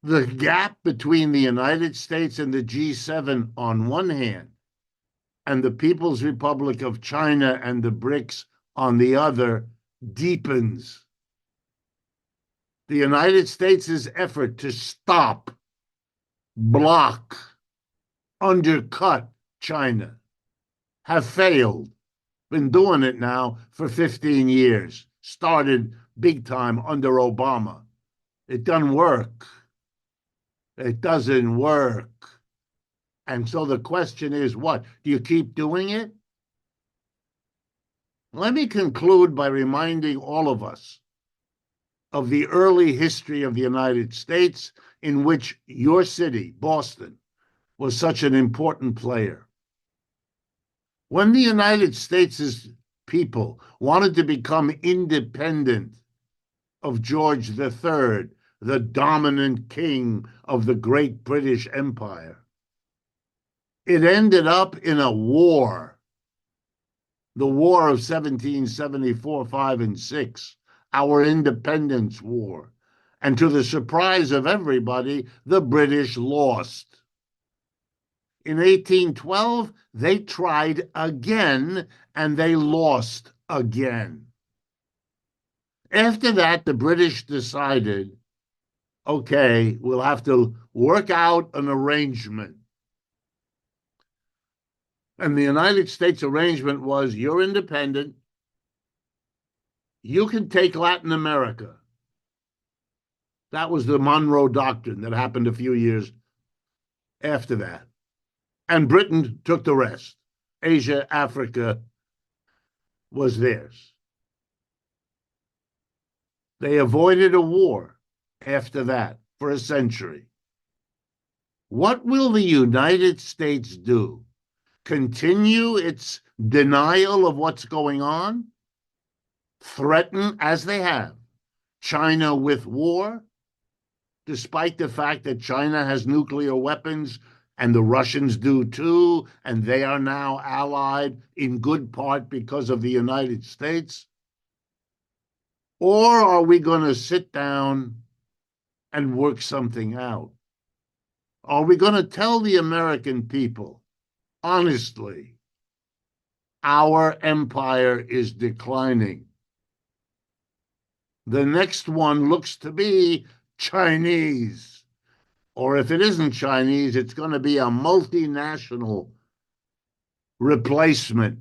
The gap between the United States and the G7 on one hand, and the People's Republic of China and the BRICS on the other, deepens. The United States' effort to stop, block, undercut China have failed. Been doing it now for 15 years. Started big time under Obama. It doesn't work. It doesn't work. And so the question is, what? Do you keep doing it? Let me conclude by reminding all of us of the early history of the United States, in which your city, Boston, was such an important player. When the United States' people wanted to become independent of George III, the dominant king of the great British Empire, it ended up in a war, the War of 1774, 5, and 6, our Independence War. And to the surprise of everybody, the British lost. In 1812, they tried again, and they lost again. After that, the British decided, okay, we'll have to work out an arrangement. And the United States arrangement was, you're independent. You can take Latin America. That was the Monroe Doctrine that happened a few years after that. And Britain took the rest. Asia, Africa was theirs. They avoided a war after that for a century. What will the United States do? Continue its denial of what's going on? Threaten, as they have, China with war, despite the fact that China has nuclear weapons and the Russians do too, and they are now allied in good part because of the United States? Or are we going to sit down and work something out? Are we going to tell the American people, honestly, our empire is declining? The next one looks to be Chinese. Or if it isn't Chinese, it's going to be a multinational replacement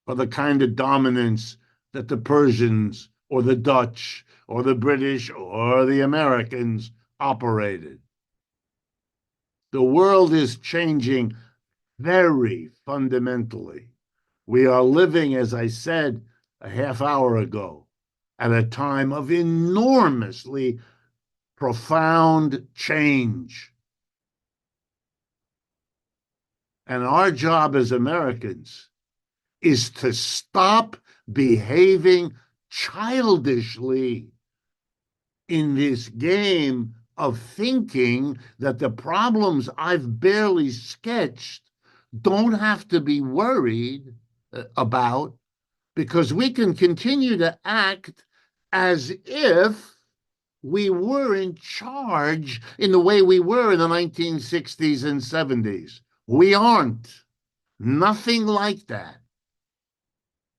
for the kind of dominance that the Persians or the Dutch or the British or the Americans operated. The world is changing very fundamentally. We are living, as I said a half hour ago, at a time of enormously profound change. And our job as Americans is to stop behaving childishly in this game of thinking that the problems I've barely sketched don't have to be worried about, because we can continue to act as if we were in charge in the way we were in the 1960s and 70s. We aren't. Nothing like that.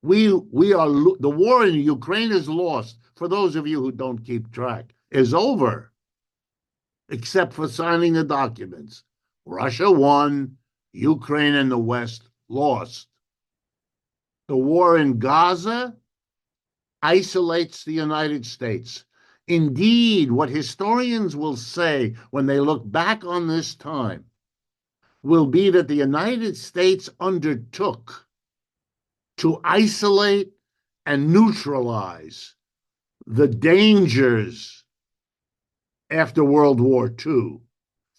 We are, the war in Ukraine is lost. For those of you who don't keep track, is over, except for signing the documents. Russia won, Ukraine and the West lost. The war in Gaza isolates the United States. Indeed, what historians will say when they look back on this time will be that the United States undertook to isolate and neutralize the dangers after World War II,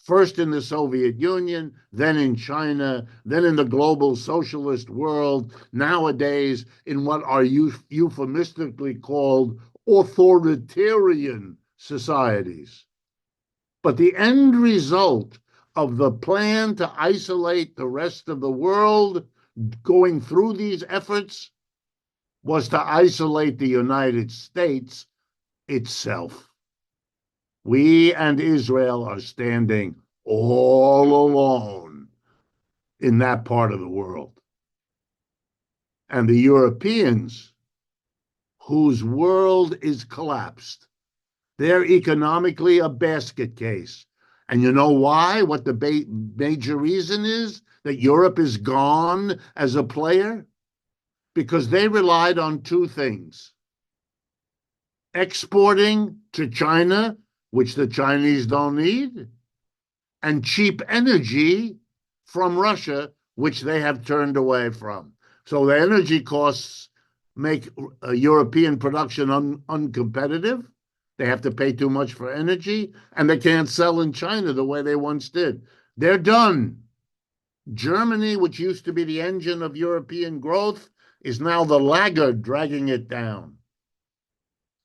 first in the Soviet Union, then in China, then in the global socialist world, nowadays in what are euphemistically called authoritarian societies. But the end result of the plan to isolate the rest of the world going through these efforts was to isolate the United States itself. We and Israel are standing all alone in that part of the world. And the Europeans, whose world is collapsed, they're economically a basket case. And you know why? What the major reason is that Europe is gone as a player? Because they relied on two things: exporting to China, which the Chinese don't need, and cheap energy from Russia, which they have turned away from. So the energy costs make European production uncompetitive. They have to pay too much for energy, and they can't sell in China the way they once did. They're done. Germany, which used to be the engine of European growth, is now the laggard dragging it down.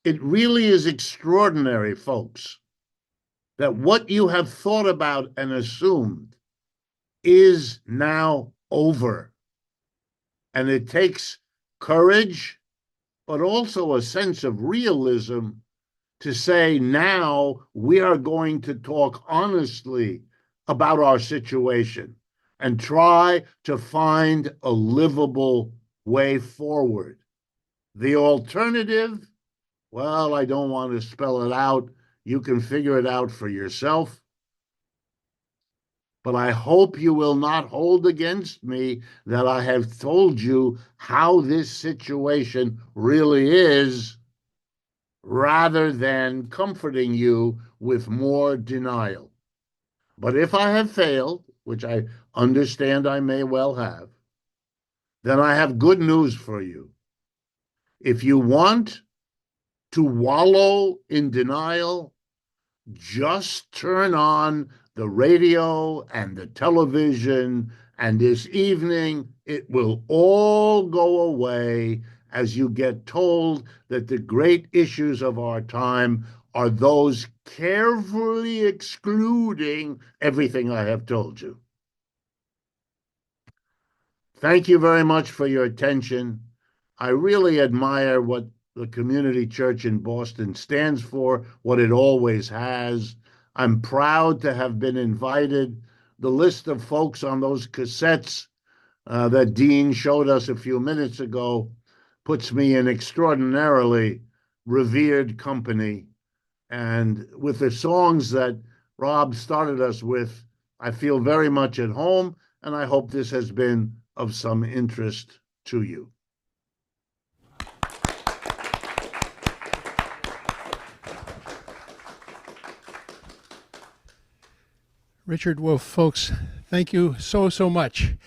It really is extraordinary, folks, that what you have thought about and assumed is now over. And it takes courage, but also a sense of realism to say, now we are going to talk honestly about our situation and try to find a livable way forward. The alternative, well, I don't want to spell it out. You can figure it out for yourself. But I hope you will not hold against me that I have told you how this situation really is, rather than comforting you with more denial. But if I have failed, which I understand I may well have, then I have good news for you. If you want to wallow in denial, just turn on the radio and the television, and this evening it will all go away as you get told that the great issues of our time are those carefully excluding everything I have told you. Thank you very much for your attention. I really admire what the community church in Boston stands for, what it always has. I'm proud to have been invited. The list of folks on those cassettes that Dean showed us a few minutes ago puts me in extraordinarily revered company. And with the songs that Rob started us with, I feel very much at home, and I hope this has been of some interest to you. Richard Wolff, folks, thank you so much.